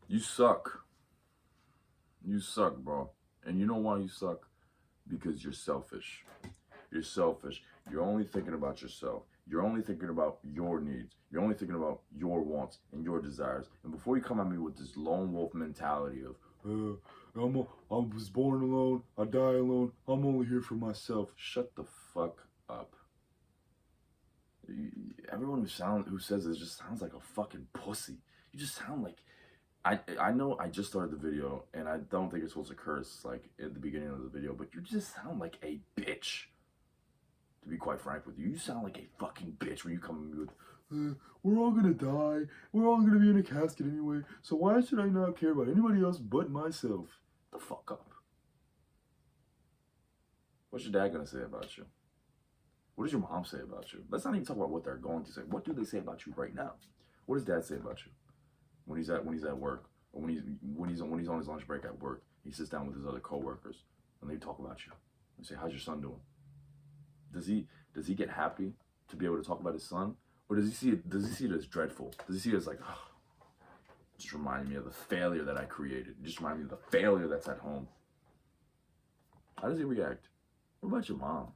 You suck. You suck, bro. And you know why you suck? Because you're selfish. You're selfish. You're only thinking about yourself. You're only thinking about your needs. You're only thinking about your wants and your desires. And before you come at me with this lone wolf mentality of, I was born alone, I die alone, I'm only here for myself. Shut the fuck up. Everyone who says this just sounds like a fucking pussy. You just sound like I know I just started the video and I don't think it's supposed to curse like at the beginning of the video, but you just sound like a bitch. To be quite frank with you, you sound like a fucking bitch when you come at me with, we're all gonna die, we're all gonna be in a casket anyway, so why should I not care about anybody else but myself? The fuck up. What's your dad gonna say about you? What does your mom say about you? Let's not even talk about what they're going to say. What do they say about you right now? What does dad say about you when he's at work or when he's on his lunch break at work? He sits down with his other coworkers and they talk about you. They say, "How's your son doing?" Does he get happy to be able to talk about his son, or does he see it as dreadful? Does he see it as like, oh, just reminding me of the failure that I created? Just remind me of the failure that's at home. How does he react? What about your mom?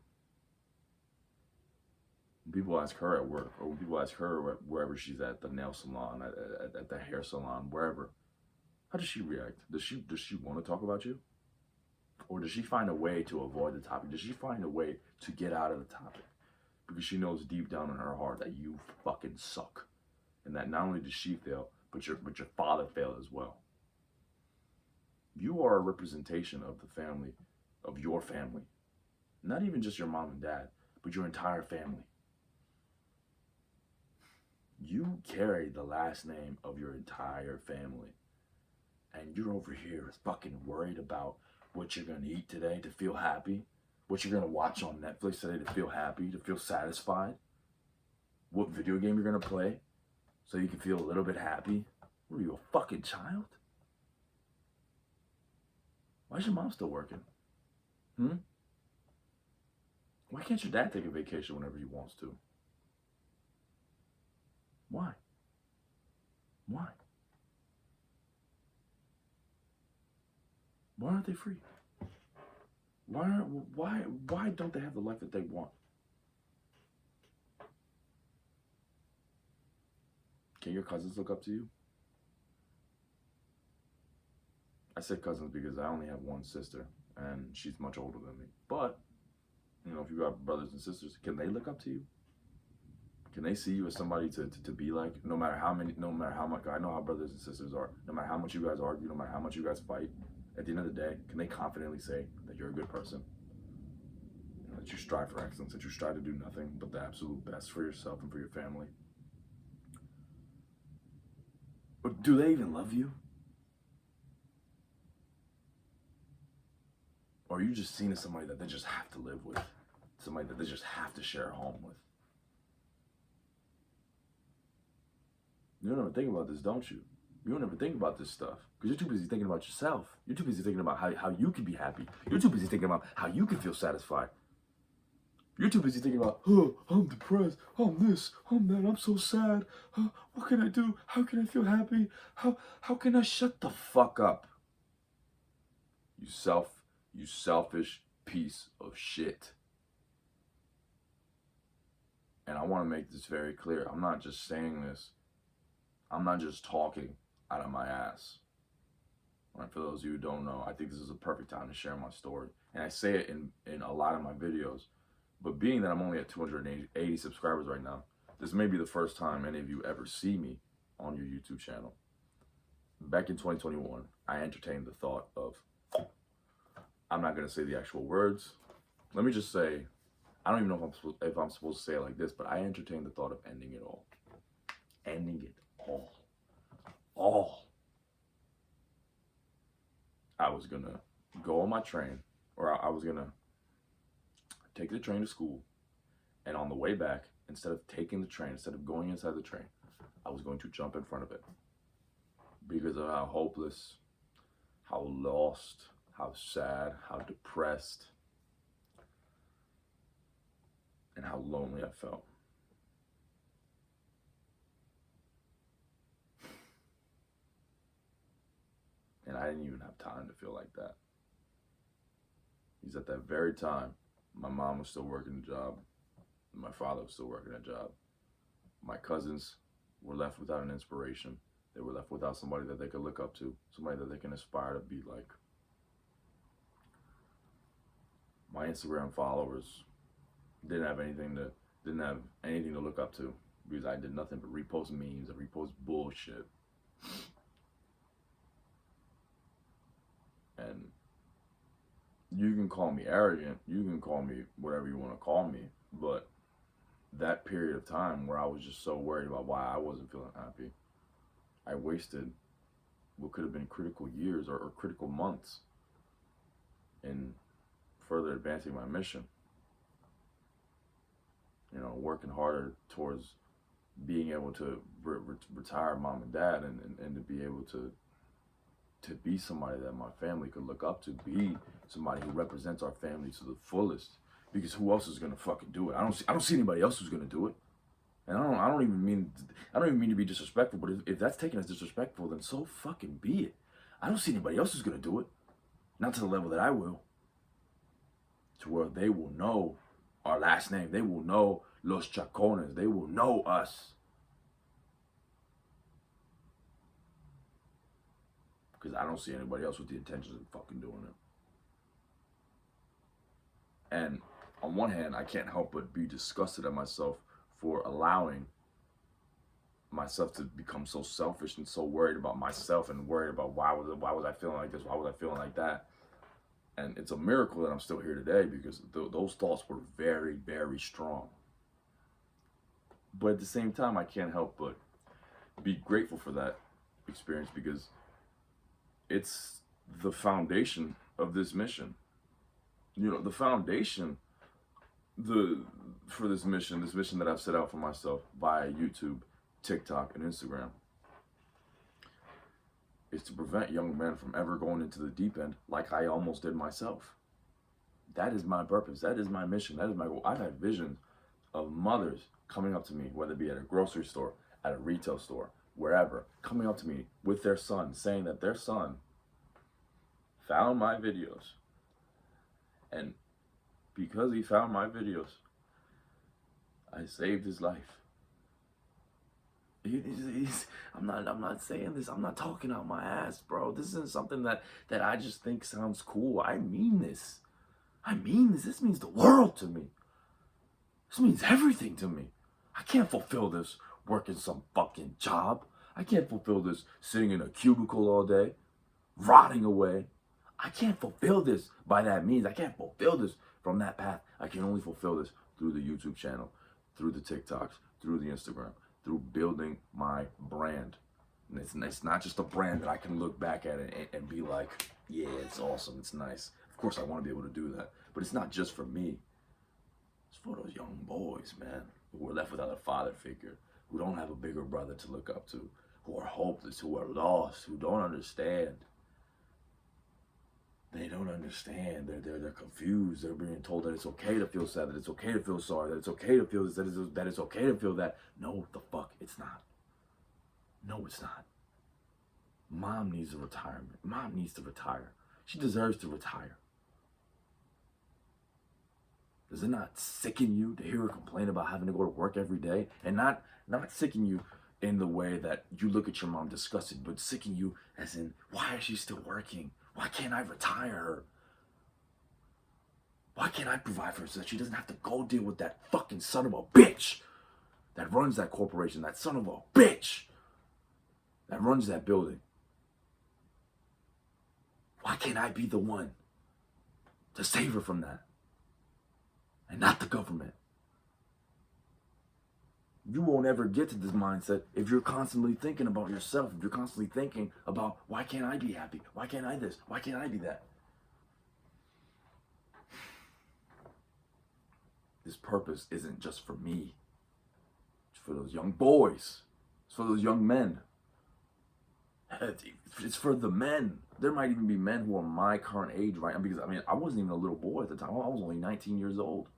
When people ask her at work, or when people ask her wherever she's at, the nail salon, at the hair salon, wherever, how does she react? Does she want to talk about you? Or does she find a way to avoid the topic? Does she find a way to get out of the topic? Because she knows deep down in her heart that you fucking suck. And that not only does she fail, but your father failed as well. You are a representation of the family, of your family. Not even just your mom and dad, but your entire family. You carry the last name of your entire family. And you're over here fucking worried about what you're gonna eat today to feel happy, what you're gonna watch on Netflix today to feel happy, to feel satisfied, what video game you're gonna play so you can feel a little bit happy. What are you, a fucking child? Why is your mom still working? Hmm? Why can't your dad take a vacation whenever he wants to? Why? Why? Why aren't they free? Why don't they have the life that they want? Can your cousins look up to you? I say cousins because I only have one sister and she's much older than me. But, you know, if you got brothers and sisters, can they look up to you? Can they see you as somebody to be like, no matter how much, I know how brothers and sisters are, no matter how much you guys argue, no matter how much you guys fight, at the end of the day, can they confidently say that you're a good person? You know, that you strive for excellence, that you strive to do nothing but the absolute best for yourself and for your family? Or do they even love you? Or are you just seen as somebody that they just have to live with? Somebody that they just have to share a home with? You don't ever think about this, don't you? You don't ever think about this stuff because you're too busy thinking about yourself. You're too busy thinking about how you can be happy. You're too busy thinking about how you can feel satisfied. You're too busy thinking about, oh, I'm depressed, I'm this, I'm that, I'm so sad. What can I do? How can I feel happy? How can I shut the fuck up? You selfish piece of shit. And I want to make this very clear. I'm not just saying this. I'm not just talking out of my ass. Right, for those of you who don't know, I think this is a perfect time to share my story. And I say it in a lot of my videos. But being that I'm only at 280 subscribers right now, this may be the first time any of you ever see me on your YouTube channel. Back in 2021, I entertained the thought of, I'm not going to say the actual words. Let me just say, I don't even know if I'm supposed to say it like this, but I entertained the thought of ending it all. Ending it all. All. I was going to go on my train, or I was going to take the train to school, and on the way back, instead of taking the train, instead of going inside the train, I was going to jump in front of it because of how hopeless, how lost, how sad, how depressed, and how lonely I felt. didn't even have time to feel like that. Because at that very time, my mom was still working a job. My father was still working a job. My cousins were left without an inspiration. They were left without somebody that they could look up to, somebody that they can aspire to be like. My Instagram followers didn't have anything to look up to, because I did nothing but repost memes and repost bullshit. And you can call me arrogant, you can call me whatever you want to call me, but that period of time where I was just so worried about why I wasn't feeling happy, I wasted what could have been critical years or critical months in further advancing my mission. You know, working harder towards being able to retire mom and dad, and to be able to be somebody that my family could look up to, be somebody who represents our family to the fullest. Because who else is gonna fucking do it? I don't see anybody else who's gonna do it. And I don't even mean to be disrespectful, but if that's taken as disrespectful, then so fucking be it. I don't see anybody else who's gonna do it. Not to the level that I will. To where they will know our last name. They will know Los Chacones. They will know us. Because I don't see anybody else with the intentions of fucking doing it. And on one hand, I can't help but be disgusted at myself for allowing myself to become so selfish and so worried about myself and worried about why was I feeling like this? Why was I feeling like that? And it's a miracle that I'm still here today, because those thoughts were very, very strong. But at the same time, I can't help but be grateful for that experience, because it's the foundation of this mission. You know, the foundation for this mission that I've set out for myself via YouTube, TikTok, and Instagram, is to prevent young men from ever going into the deep end like I almost did myself. That is my purpose. That is my mission. That is my goal. I've had visions of mothers coming up to me, whether it be at a grocery store, at a retail store, wherever, coming up to me with their son, saying that their son found my videos, and because he found my videos, I saved his life. I'm not saying this. I'm not talking out my ass, bro. This isn't something that I just think sounds cool. I mean this. This means the world to me. This means everything to me. I can't fulfill this working some fucking job. I can't fulfill this sitting in a cubicle all day, rotting away. I can't fulfill this by that means. I can't fulfill this from that path. I can only fulfill this through the YouTube channel, through the TikToks, through the Instagram, through building my brand. And it's not just a brand that I can look back at it and be like, yeah, it's awesome, it's nice. Of course I want to be able to do that. But it's not just for me. It's for those young boys, man, who are left without a father figure, who don't have a bigger brother to look up to, who are hopeless, who are lost, who don't understand. They don't understand. They're confused. They're being told that it's okay to feel sad, that it's okay to feel sorry, that it's okay to feel this, that it's okay to feel that. No, the fuck, it's not. No, it's not. Mom needs a retirement. Mom needs to retire. She deserves to retire. Does it not sicken you to hear her complain about having to go to work every day? And not sicken you in the way that you look at your mom disgusted, but sicken you as in, why is she still working? Why can't I retire her? Why can't I provide for her so that she doesn't have to go deal with that fucking son of a bitch that runs that corporation, that son of a bitch that runs that building? Why can't I be the one to save her from that? And not the government. You won't ever get to this mindset if you're constantly thinking about yourself, if you're constantly thinking about, why can't I be happy? Why can't I this? Why can't I be that? This purpose isn't just for me. It's for those young boys. It's for those young men. It's for the men. There might even be men who are my current age right now, because I wasn't even a little boy at the time. I was only 19 years old.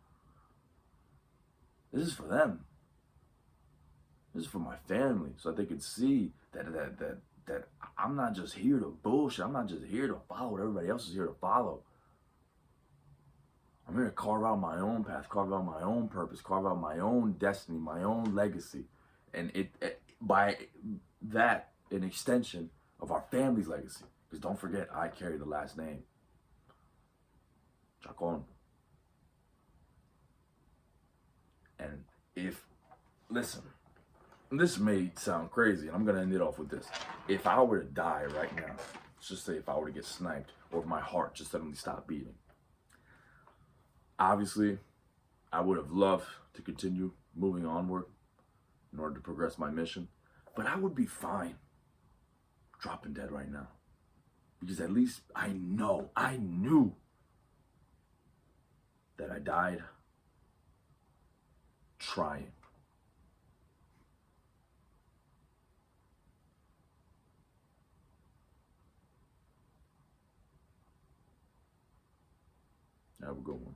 This is for them. This is for my family, so that they could see that I'm not just here to bullshit. I'm not just here to follow what everybody else is here to follow. I'm here to carve out my own path, carve out my own purpose, carve out my own destiny, my own legacy. And by that, an extension of our family's legacy. Because don't forget, I carry the last name. Chacon. And listen, this may sound crazy, and I'm going to end it off with this. If I were to die right now, let's just say if I were to get sniped, or if my heart just suddenly stopped beating, obviously, I would have loved to continue moving onward in order to progress my mission, but I would be fine dropping dead right now. Because at least I knew that I died trying. Have a good one.